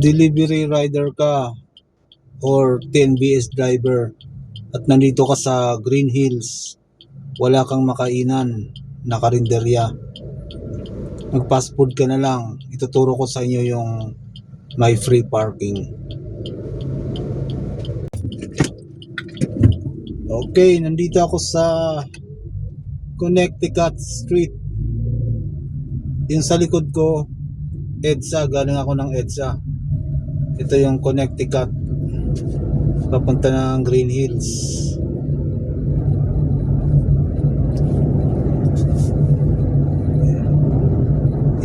delivery rider ka or 10BS driver at nandito ka sa Green Hills, wala kang makainan na karinderya, mag fast food ka na lang, ituturo ko sa inyo yung may free parking. Okay, nandito ako sa Connecticut Street. Yung sa likod ko, EDSA, galing ako ng EDSA. Ito yung Connecticut papunta ng Green Hills.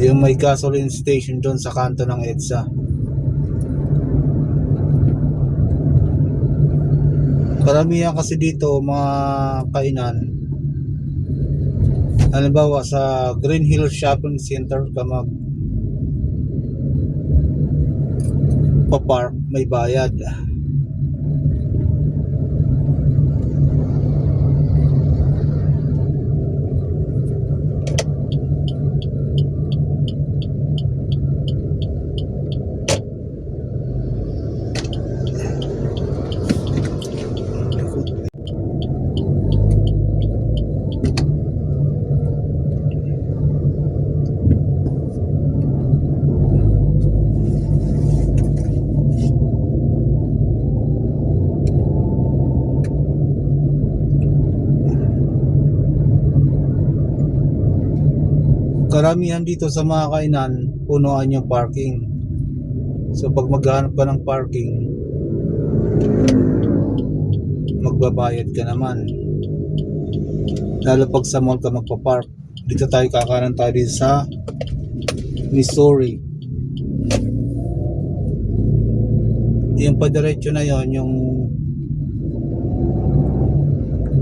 Yung may gasoline station doon sa kanto ng EDSA. Karamihan kasi dito mga kainan, halimbawa sa Green Hills Shopping Center ka mag pa-park, may bayad. Karamihan dito sa mga kainan, punuan yung parking. So pag maghanap ka ng parking, magbabayad ka naman. Lalo pag sa mall ka magpa-park. Dito tayo kakanan tayo dito sa Missouri. Yung padiretso na yon, yung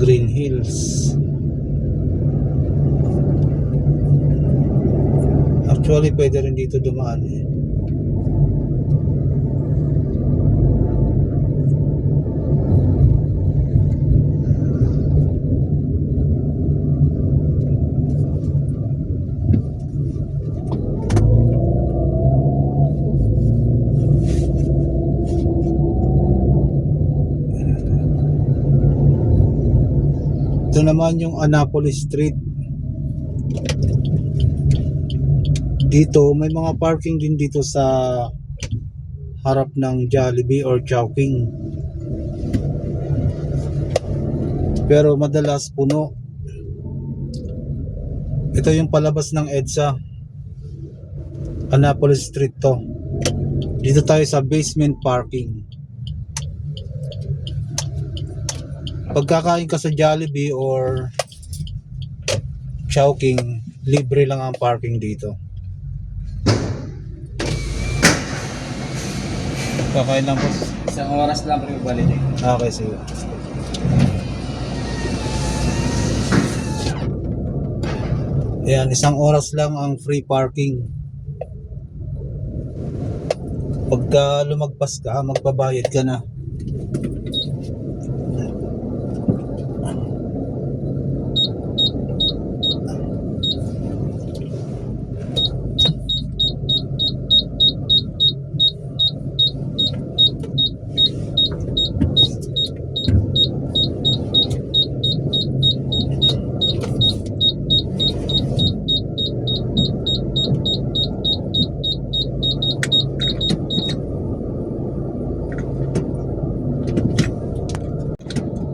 Green Hills. Actually, pwede rin dito dumaan eh. Ito naman yung Annapolis Street. Dito may mga parking din dito sa harap ng Jollibee or Chowking, pero madalas puno. Ito yung palabas ng EDSA, Annapolis Street to. Dito tayo sa basement parking. Pagkakain ka sa Jollibee or Chowking, libre lang ang parking dito. Kakain lang po. Isang oras lang pero balik. Okay, sige. Ayan, isang oras lang ang free parking. Pagka lumagpas ka, magbabayad ka na.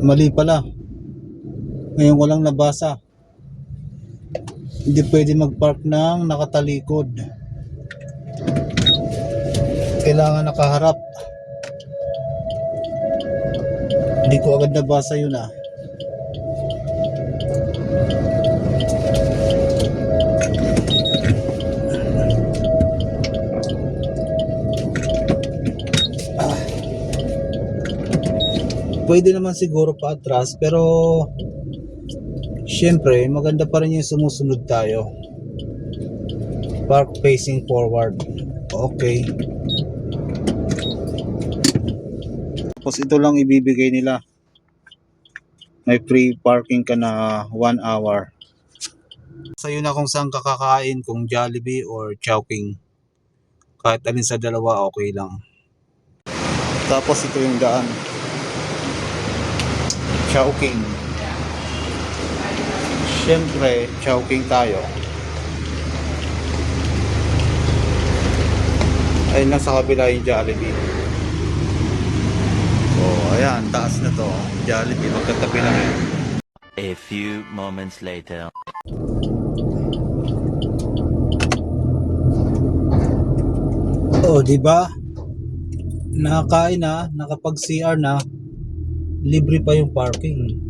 Mali pala. Ngayon ko lang nabasa. Hindi pwede mag-park ng nakatalikod. Kailangan nakaharap. Hindi ko agad nabasa yun ah. Pwede naman siguro pa atras, pero syempre maganda pa rin yung sumusunod tayo. Park facing forward. Okay. Tapos ito lang ibibigay nila. May free parking ka na 1 hour. Sa'yo na kung saan kakakain, kung Jollibee or Chowking. Kahit alin sa dalawa, okay lang. Tapos ito yung daan. Chowking. Siyempre, Chowking tayo. Ayun lang sa kabila yung Jollibee. So, ayan, taas na to. Jollibee, magkatabi na yun. A few moments later. Oh, di ba? Nakakain na, nakapag-CR na, libre pa yung parking.